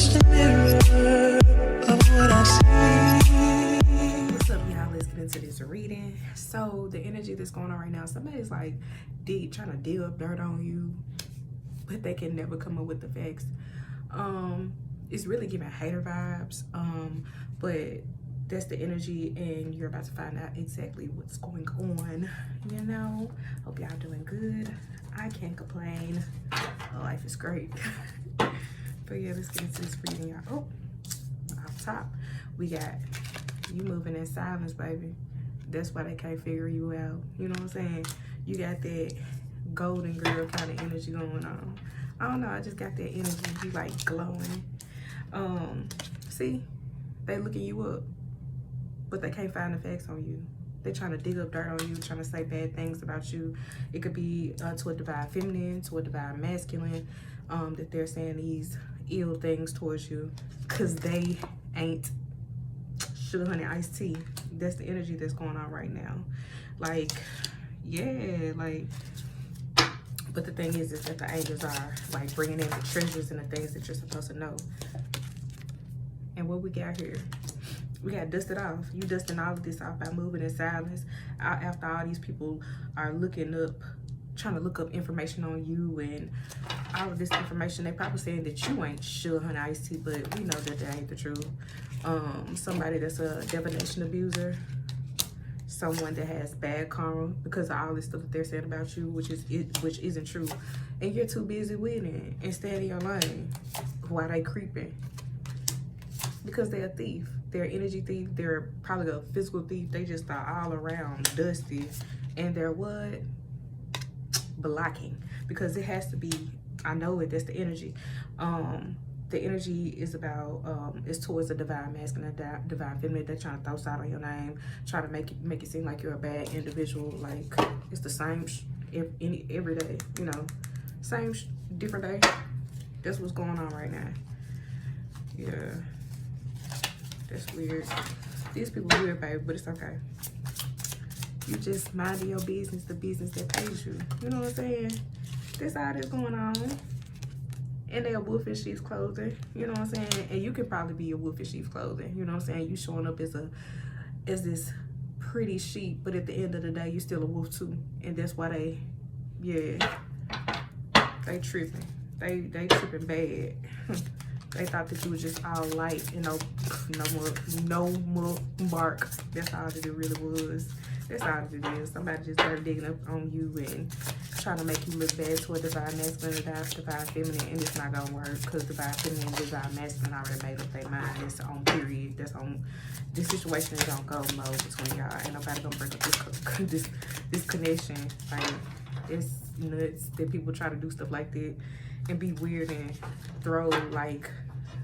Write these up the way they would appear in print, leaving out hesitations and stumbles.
just a mirror of what I see. What's up, y'all? Let's get into this reading. So the energy that's going on right now, somebody's like trying to dig up dirt on you, but they can never come up with the facts. It's really giving hater vibes, but that's the energy, and you're about to find out exactly what's going on. You know, hope y'all doing good. I can't complain. Life is great. But yeah, let's get into this reading, y'all. Oh, off top, we got you moving in silence, baby. That's why they can't figure you out. You know what I'm saying? You got that golden girl kind of energy going on. I don't know, I just got that energy. You like glowing. See, they looking you up, but they can't find the facts on you. They're trying to dig up dirt on you, trying to say bad things about you. It could be to a divine feminine, to a divine masculine, that they're saying these ill things towards you because they ain't sugar, honey, iced tea. That's the energy that's going on right now. Like, yeah, like, but the thing is that the angels are like bringing in the treasures and the things that you're supposed to know. And what we got here? We got dusted off. You dusting all of this off by moving in silence. After all these people are looking up, trying to look up information on you and all of this information, they probably saying that you ain't sugar, honey, iced tea, but we know that that ain't the truth. Somebody that's a divination abuser, someone that has bad karma because of all this stuff that they're saying about you, which isn't true, and you're too busy with it and stay in your lane while they creeping because they're a thief. They're an energy thief. They're probably a physical thief. They just are all around dusty, and they're what? Blocking, because it has to be. I know it. That's the energy. The energy is about is towards the divine masculine, divine feminine. They're trying to throw side on your name, trying to make it seem like you're a bad individual. Like it's the same every day. You know, same different day. That's what's going on right now. Yeah. That's weird. These people are weird, baby, but it's okay. You just minding your business, the business that pays you. You know what I'm saying? That's all that's going on. And they're wolf in sheep's clothing. You know what I'm saying? And you could probably be a wolf in sheep's clothing. You know what I'm saying? You showing up as this pretty sheep, but at the end of the day, you still a wolf too. And that's why they tripping. They tripping bad. They thought that you was just all light and no more bark. That's all that it really was. That's all that it is. Somebody just started digging up on you and trying to make you look bad to a divine masculine and divine feminine, and it's not gonna work because divine feminine and divine masculine already made up their mind. It's on period. That's on. This situation is on go mode between y'all. Ain't nobody gonna break up this connection. Like, it's nuts that people try to do stuff like that and be weird and throw like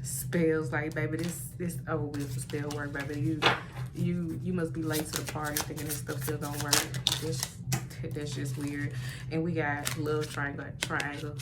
spells. Like, baby, this over with for spell work, baby. You must be late to the party thinking this stuff still don't work. That's just weird. And we got love triangle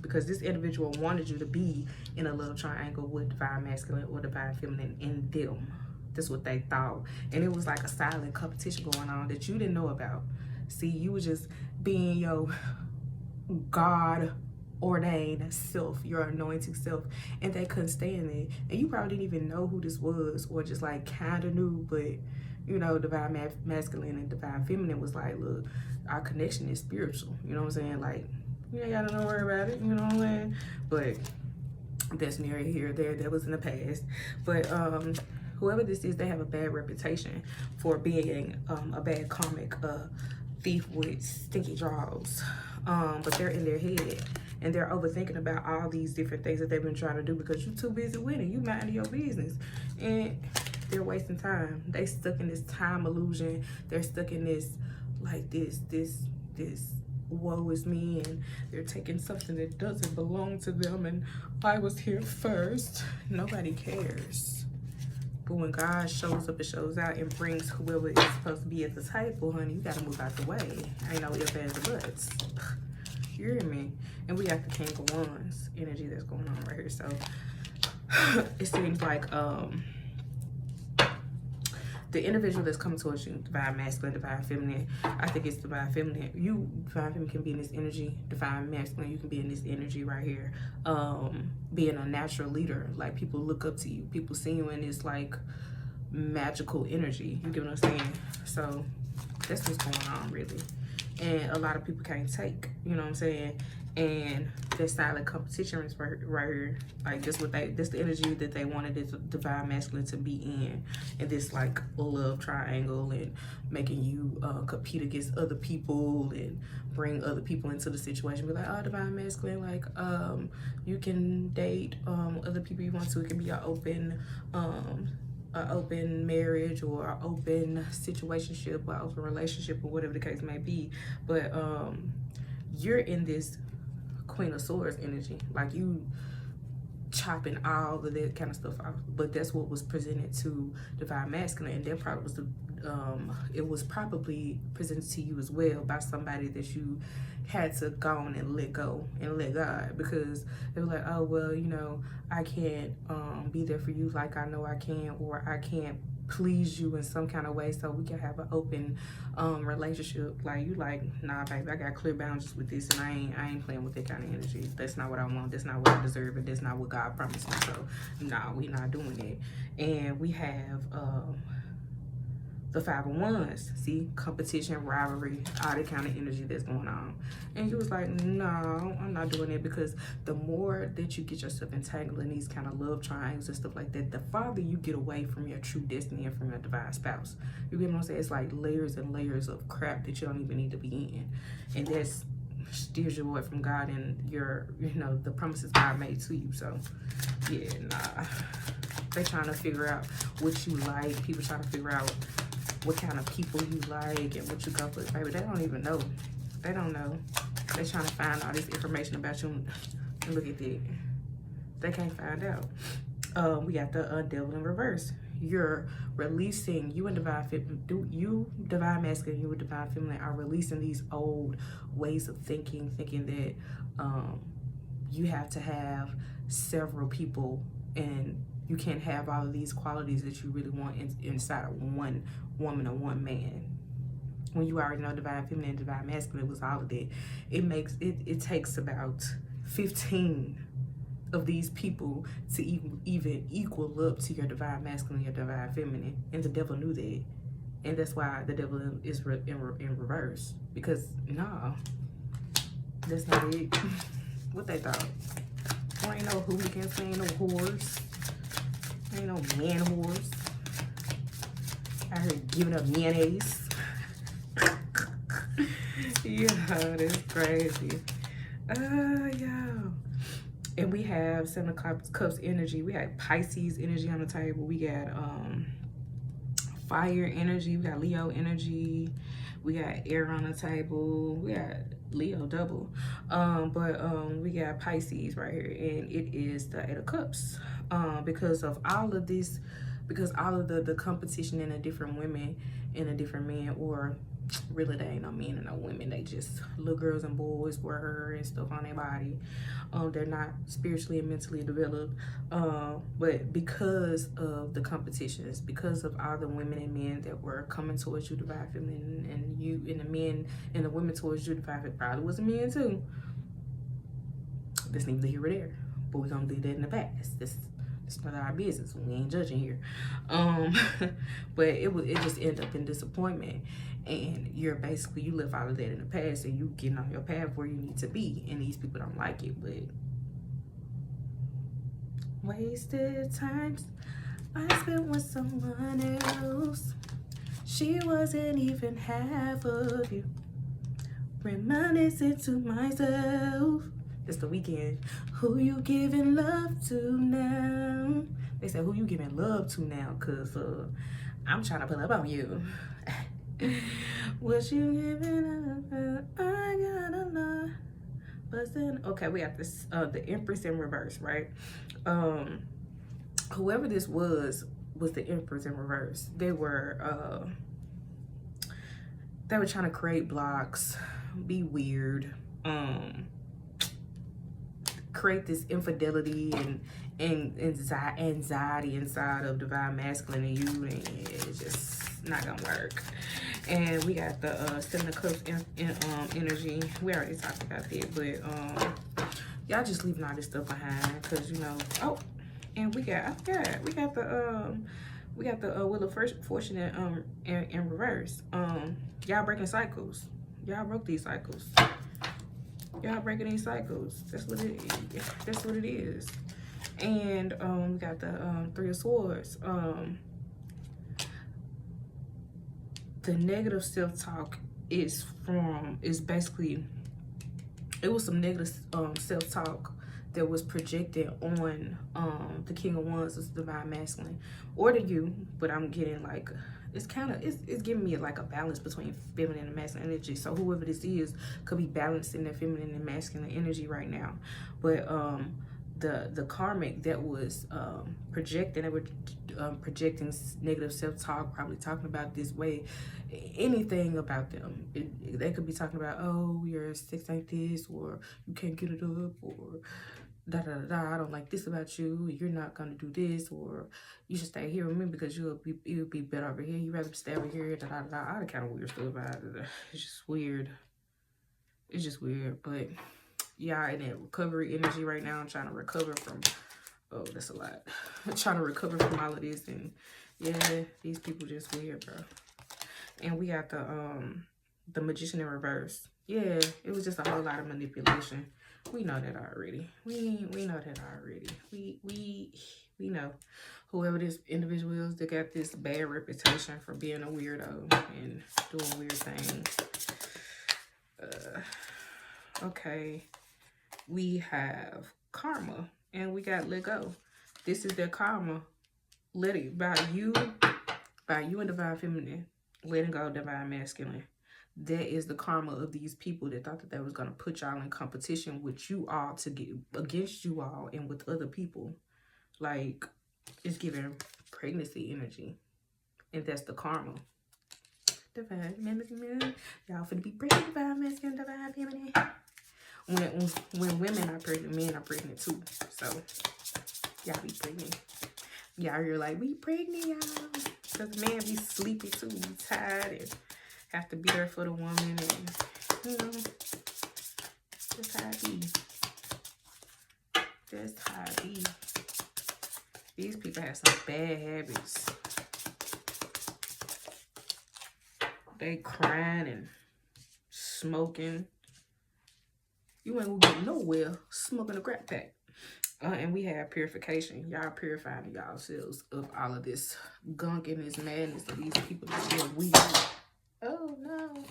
because this individual wanted you to be in a love triangle with divine masculine or divine feminine in them. That's what they thought, and it was like a silent competition going on that you didn't know about. See, you were just being your God ordained self, your anointing self, and they couldn't stand it. And you probably didn't even know who this was, or just like kind of knew, but you know, divine masculine and divine feminine was like, look, our connection is spiritual. You know what I'm saying? Like, you ain't gotta worry about it. You know what I'm saying? But that's near here or there. That was in the past. But whoever this is, they have a bad reputation for being a bad karmic thief with stinky draws. But they're in their head and they're overthinking about all these different things that they've been trying to do because you're too busy winning. You minding your business, and they're wasting time. They stuck in this time illusion. They're stuck in this like this woe is me, and they're taking something that doesn't belong to them, and I was here first. Nobody cares. But when God shows up and shows out and brings whoever is supposed to be at the table, honey, you gotta move out the way. Ain't no ifs, ands, or buts. You hear me? And we got the King of Wands energy that's going on right here. So it seems like the individual that's coming towards you, divine masculine, divine feminine, I think it's divine feminine. You, divine feminine, can be in this energy. Divine masculine, you can be in this energy right here. Being a natural leader, like people look up to you. People see you in this like magical energy. You get what I'm saying? So that's what's going on, really. And a lot of people can't take, you know what I'm saying? And that silent competition is right here. Like this the energy that they wanted this divine masculine to be in this like love triangle, and making you compete against other people and bring other people into the situation. Be like, oh, divine masculine, like you can date other people you want to. It can be an open marriage or an open situationship or open relationship or whatever the case may be. But you're in this Queen of Swords energy, like you chopping all of that kind of stuff off. But that's what was presented to divine masculine, and that probably was it was probably presented to you as well by somebody that you had to go on and let go and let God, because they were like, oh well, you know, I can't be there for you like I know I can, or I can't please you in some kind of way so we can have an open relationship. Like you like, nah baby, I got clear boundaries with this, and I ain't playing with that kind of energy. That's not what I want, that's not what I deserve, and that's not what God promised me. So nah, we not doing it. And we have the Five of Wands. See, competition, rivalry, all that kind of energy that's going on. And you was like, no, I'm not doing it, because the more that you get yourself entangled in these kind of love triangles and stuff like that, the farther you get away from your true destiny and from your divine spouse. You get what I'm saying? It's like layers and layers of crap that you don't even need to be in. And that's steers you away from God and your, you know, the promises God made to you. So yeah, nah. They trying to figure out what you like. People trying to figure out what kind of people you like and what you go for. Baby, they don't even know. They don't know. They're trying to find all this information about you, and look at that. They can't find out. We got the devil in reverse. You're releasing, you and divine masculine, you and divine feminine are releasing these old ways of thinking that you have to have several people, and you can't have all of these qualities that you really want inside of one woman or one man. When you already know divine feminine and divine masculine was all of that, it takes about 15 of these people to even equal up to your divine masculine, your divine feminine. And the devil knew that. And that's why the devil is in reverse. Because, no, that's not it. What they thought. There ain't no hooligans, there ain't no whores. There ain't no man whores. I heard giving up mayonnaise. Yeah, that's crazy. Yeah. And we have Seven of Cups energy. We have Pisces energy on the table. We got fire energy. We got Leo energy. We got air on the table. We got Leo double. We got Pisces right here, and it is the Eight of Cups. Because of all of this, because all of the competition in the different women and the different men, or really they ain't no men and no women, they just little girls and boys wear her and stuff on their body. They're not spiritually and mentally developed, but because of the competitions, because of all the women and men that were coming towards you, divine feminine, and you and the men and the women towards you, divine feminine, probably was a man too. That's neither here or there, but we're gonna leave that in the past. It's none of our business. We ain't judging here. But it just ended up in disappointment, and you live all of that in the past, and you getting on your path where you need to be, and these people don't like it. But wasted times I spent with someone else. She wasn't even half of you. Reminiscing to myself. It's the weekend. Who you giving love to now? They said, who you giving love to now? Cause I'm trying to pull up on you. What you giving up? I got a lot. But then, okay, we have this the Empress in reverse, right? Whoever this was the Empress in reverse. They were trying to create blocks, be weird, create this infidelity and anxiety inside of divine masculine in you, and it's just not gonna work. And we got the Seven of Cups energy. We already talked about that, but y'all just leaving all this stuff behind, because you know. Oh, and we got the Wheel of Fortune in reverse. Y'all breaking cycles. Y'all broke these cycles. Y'all breaking these cycles. That's what it is. And we got the Three of Swords. The negative self-talk is basically, it was some negative self-talk that was projected on the King of Wands, is divine masculine, or to you. But I'm getting like, it's giving me like a balance between feminine and masculine energy. So whoever this is could be balancing their feminine and masculine energy right now. But the karmic that was projecting, they were projecting negative self-talk, probably talking about this way, anything about them. They could be talking about, oh, your sex ain't this, or you can't get it up, or da da da, I don't like this about you, you're not gonna do this, or you should stay here with me because you'll be better over here, you rather stay over here, da da da. All the kind of weird stuff about it. It's just weird. It's just weird. But yeah, in that recovery energy right now, I'm trying to recover from, oh, that's a lot. I'm trying to recover from all of this, and yeah, these people just weird, bro. And we got the Magician in reverse. Yeah, it was just a whole lot of manipulation. We know that already. We know that already. We know whoever this individual is that got this bad reputation for being a weirdo and doing weird things. Okay, we have karma, and we got let go. This is their karma. Let it by you and divine feminine, letting go of divine masculine. That is the karma of these people that thought that they was going to put y'all in competition with you all, to get against you all and with other people. Like, it's giving pregnancy energy, and that's the karma. Divine feminine, y'all finna be pregnant. Divine masculine, divine feminine. When women are pregnant, men are pregnant too. So y'all be pregnant. Y'all here like, we pregnant, y'all. Because men be sleepy too, be tired, and have to be there for the woman, and you know, that's how it be. That's how it be. These people have some bad habits. They crying and smoking. You ain't gonna get nowhere smoking a crack pack. And we have purification. Y'all purifying yourselves of all of this gunk and this madness of these people that's being weird. Oh no.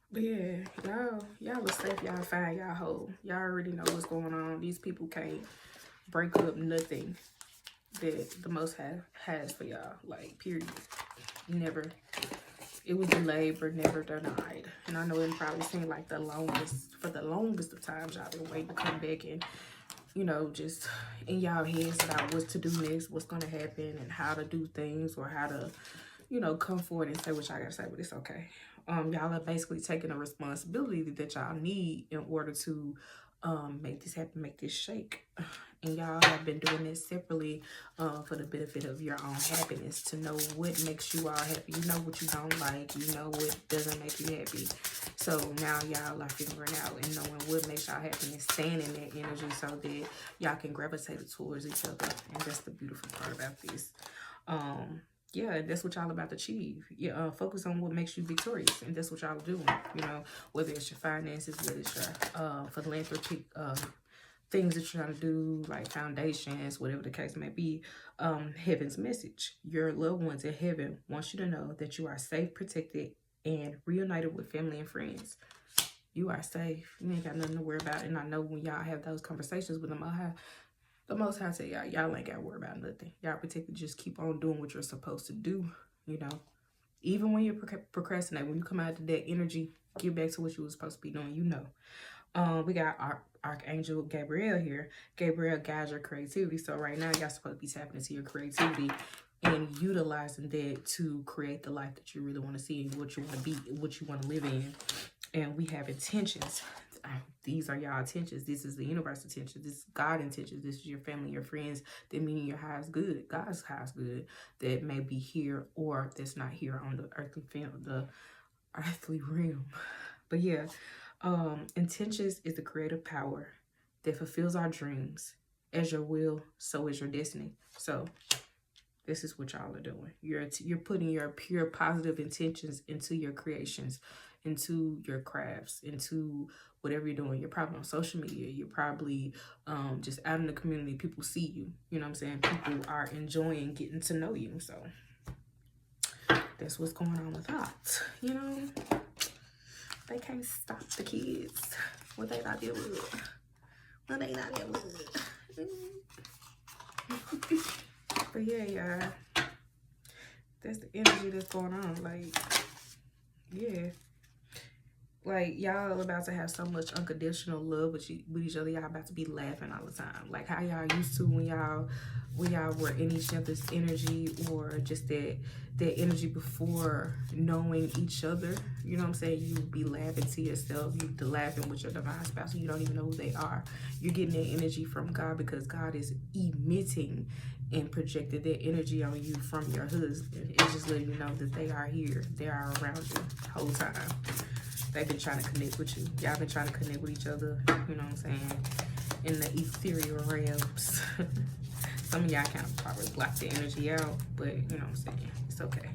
But yeah, y'all are safe. Y'all fine. Y'all whole. Y'all already know what's going on. These people can't break up nothing that the Most High has for y'all. Like, period. Never. It was delayed but never denied. And I know it probably seemed like the longest of times y'all been waiting to come back, and you know, just in y'all heads about what to do next, what's gonna happen, and how to do things, or how to, you know, come forward and say what y'all gotta say. But it's okay. Y'all are basically taking a responsibility that y'all need in order to make this happen, make this shake. And y'all have been doing this separately for the benefit of your own happiness, to know what makes you all happy. You know what you don't like. You know what doesn't make you happy. So now y'all are figuring out and knowing what makes y'all happy and staying in that energy so that y'all can gravitate towards each other. And that's the beautiful part about this. Yeah, that's what y'all about to achieve. Yeah, focus on what makes you victorious, and that's what y'all doing. You know, whether it's your finances, whether it's your philanthropic things that you're trying to do, like foundations, whatever the case may be. Heaven's message. Your loved ones in heaven want you to know that you are safe, protected, and reunited with family and friends. You are safe. You ain't got nothing to worry about. And I know when y'all have those conversations with the Most High say, y'all ain't got to worry about nothing. Y'all protected. Just keep on doing what you're supposed to do, you know. Even when you procrastinate, when you come out of that energy, get back to what you were supposed to be doing, you know. We got Archangel Gabriel here. Gabriel guides your creativity. So right now, y'all supposed to be tapping into your creativity and utilizing that to create the life that you really want to see, and what you want to be, what you want to live in. And we have intentions. these are y'all intentions. This is the universe intentions. This is God intentions. This is your family, your friends. That mean your highest good, God's highest good, that may be here or that's not here on the earthly film, the earthly realm. But yeah, intentions is the creative power that fulfills our dreams. As your will, so is your destiny. So this is what y'all are doing. You're putting your pure positive intentions into your creations, into your crafts, into whatever you're doing. You're probably on social media. You're probably just out in the community. People see you. You know what I'm saying? People are enjoying getting to know you. So that's what's going on with that. You know, they can't stop the kids. What they not deal with. What they not deal with. But yeah, y'all, that's the energy that's going on. Like, yeah, like y'all about to have so much unconditional love with each other. Y'all about to be laughing all the time, like how y'all used to when y'all were in each other's energy, or just that energy before knowing each other. You know what I'm saying? You be laughing to yourself. You be laughing with your divine spouse, and you don't even know who they are. You're getting that energy from God, because God is emitting and projected that energy on you from your husband. It's just letting you know that they are here. They are around you the whole time. They've been trying to connect with you. Y'all been trying to connect with each other. You know what I'm saying? In the ethereal realms. Some of y'all kind of probably block the energy out, but you know what I'm saying? It's okay.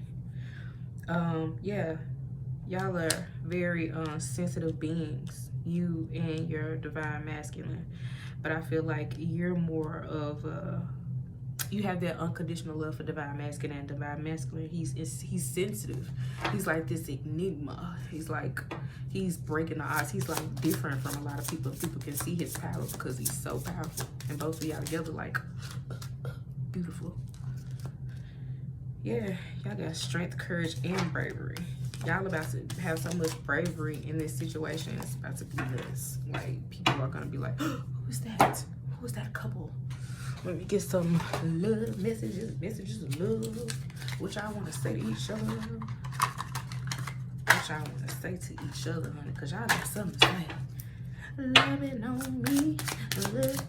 Yeah, y'all are very sensitive beings, you and your divine masculine. But I feel like you're more of you have that unconditional love for divine masculine. And divine masculine, he's sensitive. He's like this enigma. He's breaking the odds. He's like different from a lot of people. People can see his power because he's so powerful. And both of y'all together, like, beautiful. Yeah, y'all got strength, courage, and bravery. Y'all about to have so much bravery in this situation. It's about to be nuts. Like, people are gonna be like, who is that? Who is that couple? Let me get some love messages of love. What y'all want to say to each other? What y'all want to say to each other, honey? Because y'all got something to say. Loving on me, love,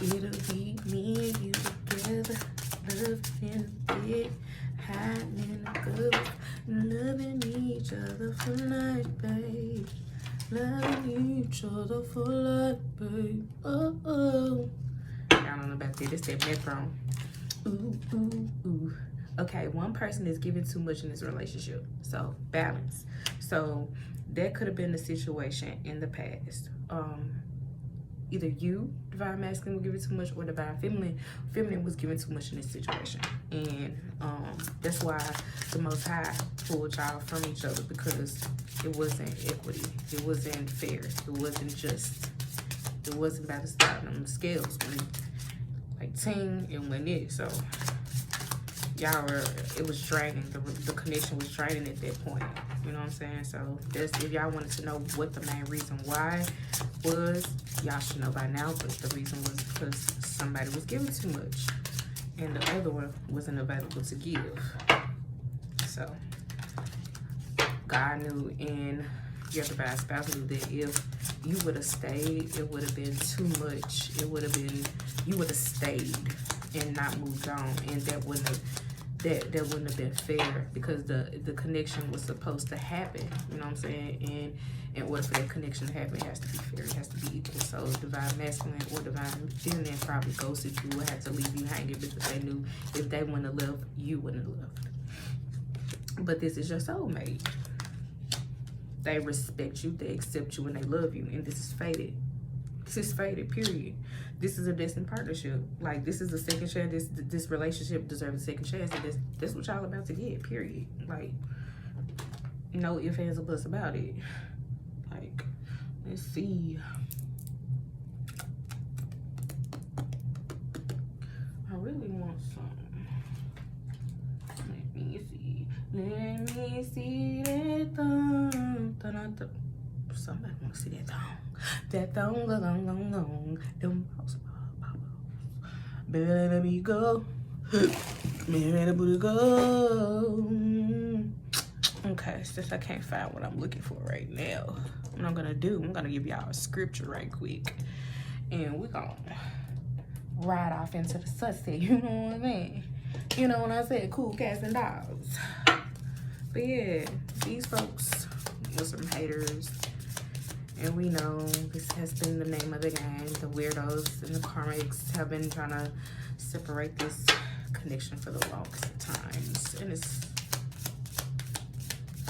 it'll be me and you together. Loving it, hiding good. Loving each other for life, babe. Loving each other for life, babe. Oh, oh. I don't know about that. It's that metron. Ooh, ooh, ooh. Okay, one person is giving too much in this relationship. So, balance. So, that could have been the situation in the past. Either you, divine masculine, was giving too much, or divine feminine was giving too much in this situation. And that's why the Most High pulled y'all from each other, because it wasn't equity. It wasn't fair. It wasn't just. It wasn't about to stop them scales when, like, ting and when it. So y'all were, it was draining. The connection was draining at that point. You know what I'm saying? So that's, if y'all wanted to know what the main reason why was, y'all should know by now. But the reason was because somebody was giving too much, and the other one wasn't available to give. So God knew, and your divine spouse knew, that if you would have stayed, it would have been too much. It would have been, you would have stayed and not moved on, and that wouldn't have been fair, because the connection was supposed to happen. You know what I'm saying? And in order for that connection to happen, it has to be fair. It has to be equal. So divine masculine or divine feminine probably ghosted you or had to leave you hanging, because they knew if they wouldn't have left, you wouldn't have left. But this is your soulmate. They respect you, they accept you, and they love you. And this is fated. This is fated, period. This is a destined partnership. Like, this is a second chance. This relationship deserves a second chance. And this what y'all about to get, period. Like, no ifs, ands, or buts about it. Like, let's see. I really want some. Let me see. Let me see that thong. Somebody want to see that thong. That thong, long. Them balls. Baby, let me go. Baby, let me go. Okay, since I can't find what I'm looking for right now. what I'm gonna do, I'm gonna give y'all a scripture right quick, and we're gonna ride off into the sunset. You know what I mean? You know when I said cool cats and dogs. But yeah, these folks were some haters, and we know this has been the name of the game. The weirdos and the karmics have been trying to separate this connection for the longest times, and it's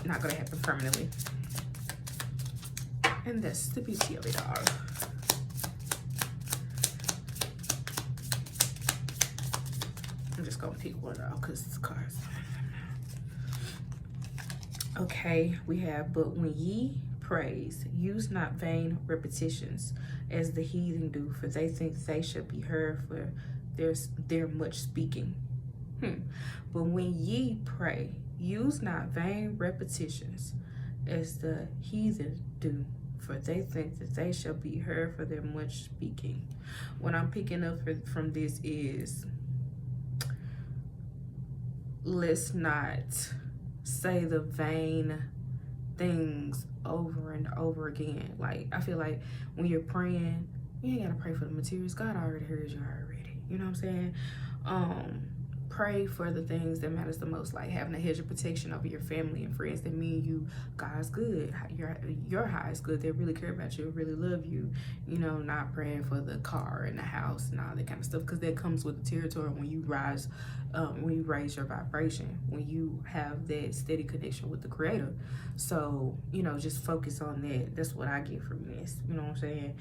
not gonna happen permanently. And that's the beauty of it all. I'm just gonna pick one out because it's cards. Okay, we have, but when ye praise, use not vain repetitions as the heathen do, for they think they shall be heard for their much speaking. But when ye pray, use not vain repetitions as the heathen do, for they think that they shall be heard for their much speaking. What I'm picking up from this is, let's not say the vain things over and over again. Like, I feel like when you're praying, you ain't gotta pray for the materials. God already heard you already. You know what I'm saying? Pray for the things that matters the most, like having a hedge of protection over your family and friends that mean you, God's good, your high is good, they really care about you, really love you. You know, not praying for the car and the house and all that kind of stuff, because that comes with the territory when you raise your vibration, when you have that steady connection with the Creator. So, you know, just focus on that. That's what I get from this. You know what I'm saying?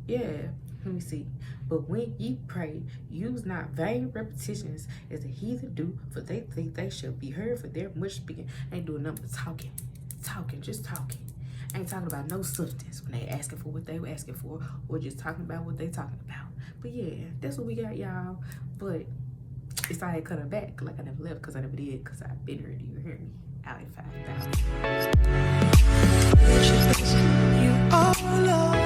Yeah. Let me see. But when ye pray, use not vain repetitions as the heathen do, for they think they shall be heard for their much speaking. Ain't doing nothing but talking, just talking. Ain't talking about no substance when they asking for what they were asking for, or just talking about what they talking about. But yeah, that's what we got, y'all. But if I had cut her back, like I never left, because I never did, because I've been here. Do you hear me? Out at 5,000. You all alone.